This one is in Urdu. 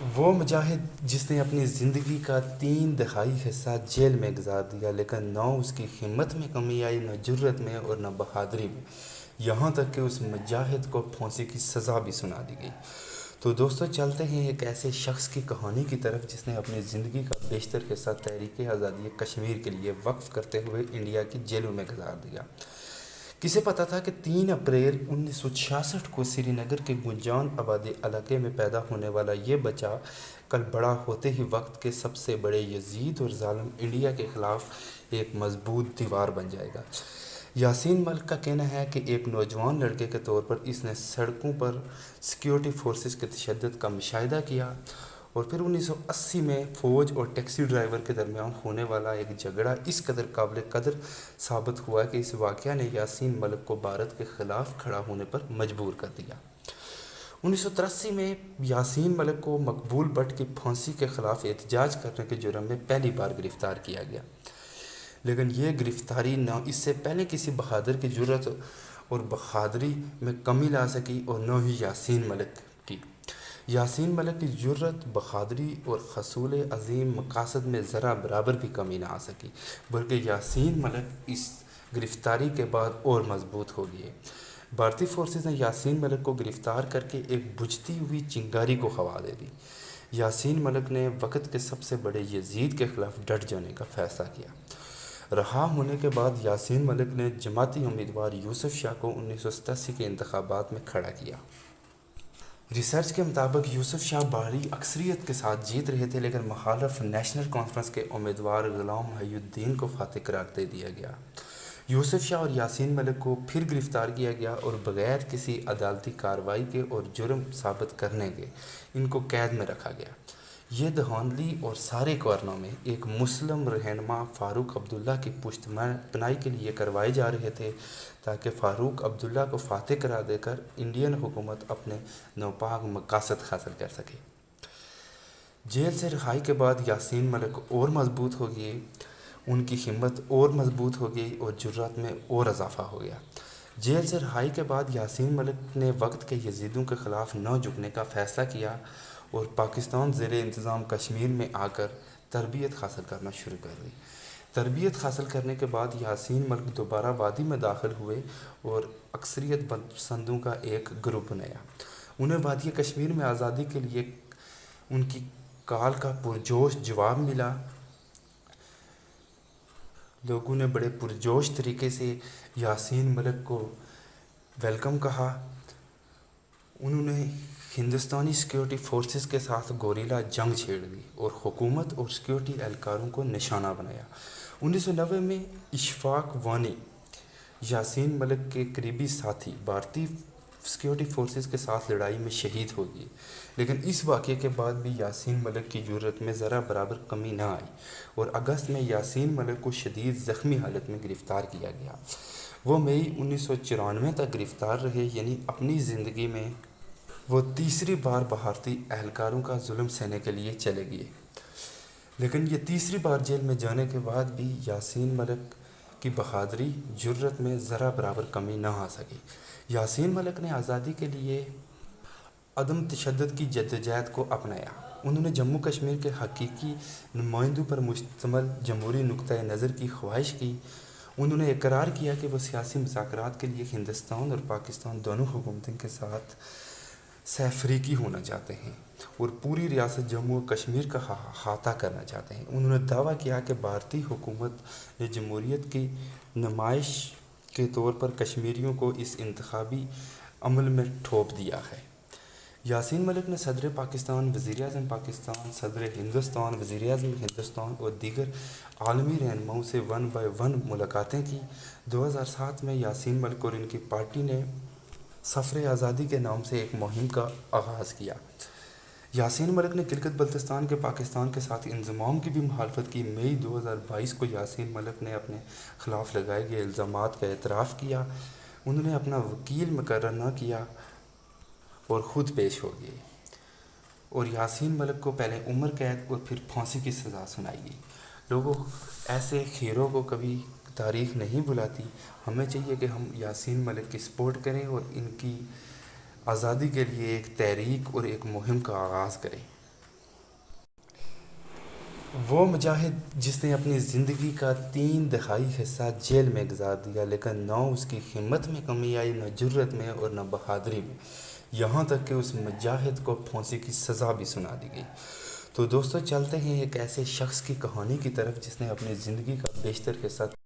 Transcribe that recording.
وہ مجاہد جس نے اپنی زندگی کا 3 دہائی حصہ جیل میں گزار دیا، لیکن نہ اس کی ہمت میں کمی آئی، نہ جرت میں اور نہ بہادری میں، یہاں تک کہ اس مجاہد کو پھانسی کی سزا بھی سنا دی گئی۔ تو دوستو چلتے ہیں ایک ایسے شخص کی کہانی کی طرف جس نے اپنی زندگی کا بیشتر حصہ تحریک آزادی کشمیر کے لیے وقف کرتے ہوئے انڈیا کی جیلوں میں گزار دیا۔ کسے پتا تھا کہ 3 اپریل 1966 کو سری نگر کے گنجان آبادی علاقے میں پیدا ہونے والا یہ بچہ کل بڑا ہوتے ہی وقت کے سب سے بڑے یزید اور ظالم انڈیا کے خلاف ایک مضبوط دیوار بن جائے گا۔ یاسین ملک کا کہنا ہے کہ ایک نوجوان لڑکے کے طور پر اس نے سڑکوں پر سیکیورٹی فورسز کے تشدد کا مشاہدہ کیا، اور پھر 1980 میں فوج اور ٹیکسی ڈرائیور کے درمیان ہونے والا ایک جھگڑا اس قدر قابل قدر ثابت ہوا کہ اس واقعہ نے یاسین ملک کو بھارت کے خلاف کھڑا ہونے پر مجبور کر دیا۔ 1983 میں یاسین ملک کو مقبول بٹ کی پھانسی کے خلاف احتجاج کرنے کے جرم میں پہلی بار گرفتار کیا گیا، لیکن یہ گرفتاری نہ اس سے پہلے کسی بہادر کی جرت اور بہادری میں کمی لا سکی اور نہ ہی یاسین ملک کی۔ یاسین ملک کی جرت، بہادری اور حصول عظیم مقاصد میں ذرا برابر بھی کمی نہ آ سکی، بلکہ یاسین ملک اس گرفتاری کے بعد اور مضبوط ہو گئے۔ بھارتی فورسز نے یاسین ملک کو گرفتار کر کے ایک بجھتی ہوئی چنگاری کو ہوا دے دی۔ یاسین ملک نے وقت کے سب سے بڑے یزید کے خلاف ڈٹ جانے کا فیصلہ کیا۔ رہا ہونے کے بعد یاسین ملک نے جماعتی امیدوار یوسف شاہ کو 1987 کے انتخابات میں کھڑا کیا۔ ریسرچ کے مطابق یوسف شاہ بھاری اکثریت کے ساتھ جیت رہے تھے، لیکن مخالف نیشنل کانفرنس کے امیدوار غلام محی الدین کو فاتح قرار دے دیا گیا۔ یوسف شاہ اور یاسین ملک کو پھر گرفتار کیا گیا اور بغیر کسی عدالتی کارروائی کے اور جرم ثابت کرنے کے ان کو قید میں رکھا گیا۔ یہ دھاندلی اور سارے کارنامے ایک مسلم رہنما فاروق عبداللہ کی پشت پناہی کے لیے کروائے جا رہے تھے، تاکہ فاروق عبداللہ کو فاتح قرار دے کر انڈین حکومت اپنے ناپاک مقاصد حاصل کر سکے۔ جیل سے رہائی کے بعد یاسین ملک اور مضبوط ہو گئے، ان کی ہمت اور مضبوط ہو گئی اور جرات میں اور اضافہ ہو گیا۔ جیل سے رہائی کے بعد یاسین ملک نے وقت کے یزیدوں کے خلاف نہ جھکنے کا فیصلہ کیا اور پاکستان زیر انتظام کشمیر میں آ کر تربیت حاصل کرنا شروع کر دی۔ تربیت حاصل کرنے کے بعد یاسین ملک دوبارہ وادی میں داخل ہوئے اور عسکریت پسندوں کا ایک گروپ بنایا۔ انہیں وادی کشمیر میں آزادی کے لیے ان کی کال کا پرجوش جواب ملا۔ لوگوں نے بڑے پرجوش طریقے سے یاسین ملک کو ویلکم کہا۔ انہوں نے ہندوستانی سیکیورٹی فورسز کے ساتھ گوریلا جنگ چھیڑ دی اور حکومت اور سیکیورٹی اہلکاروں کو نشانہ بنایا۔ 1990 میں اشفاق وانی، یاسین ملک کے قریبی ساتھی، بھارتی سیکیورٹی فورسز کے ساتھ لڑائی میں شہید ہو گئے، لیکن اس واقعے کے بعد بھی یاسین ملک کی جرت میں ذرا برابر کمی نہ آئی اور اگست میں یاسین ملک کو شدید زخمی حالت میں گرفتار کیا گیا۔ وہ مئی 1994 تک گرفتار رہے، یعنی اپنی زندگی میں وہ تیسری بار بھارتی اہلکاروں کا ظلم سہنے کے لیے چلے گئے، لیکن یہ تیسری بار جیل میں جانے کے بعد بھی یاسین ملک کی بہادری، جرت میں ذرا برابر کمی نہ آ سکی۔ یاسین ملک نے آزادی کے لیے عدم تشدد کی جدوجہد کو اپنایا۔ انہوں نے جموں کشمیر کے حقیقی نمائندوں پر مشتمل جمہوری نقطہ نظر کی خواہش کی۔ انہوں نے اقرار کیا کہ وہ سیاسی مذاکرات کے لیے ہندوستان اور پاکستان دونوں حکومتوں کے ساتھ سہ فریقی ہونا چاہتے ہیں اور پوری ریاست جموں و کشمیر کا احاطہ کرنا چاہتے ہیں۔ انہوں نے دعویٰ کیا کہ بھارتی حکومت نے جمہوریت کی نمائش کے طور پر کشمیریوں کو اس انتخابی عمل میں ٹھوپ دیا ہے۔ یاسین ملک نے صدر پاکستان، وزیر اعظم پاکستان، صدر ہندوستان، وزیر اعظم ہندوستان اور دیگر عالمی رہنماؤں سے 1 by 1 ملاقاتیں کی۔ 2007 میں یاسین ملک اور ان کی پارٹی نے سفر آزادی کے نام سے ایک مہم کا آغاز کیا۔ یاسین ملک نے گلگت بلتستان کے پاکستان کے ساتھ انضمام کی بھی مخالفت کی۔ مئی 2022 کو یاسین ملک نے اپنے خلاف لگائے گئے الزامات کا اعتراف کیا۔ انہوں نے اپنا وکیل مقرر نہ کیا اور خود پیش ہو گئے، اور یاسین ملک کو پہلے عمر قید اور پھر پھانسی کی سزا سنائی گئی۔ لوگوں، ایسے ہیرو کو کبھی تاریخ نہیں بلاتی۔ ہمیں چاہیے کہ ہم یاسین ملک کی سپورٹ کریں اور ان کی آزادی کے لیے ایک تحریک اور ایک مہم کا آغاز کریں۔ وہ مجاہد جس نے اپنی زندگی کا 3/4 حصہ جیل میں گزار دیا، لیکن نہ اس کی ہمت میں کمی آئی، نہ جرت میں اور نہ بہادری میں، یہاں تک کہ اس مجاہد کو پھانسی کی سزا بھی سنا دی گئی۔ تو دوستو چلتے ہیں ایک ایسے شخص کی کہانی کی طرف جس نے اپنی زندگی کا بیشتر حصہ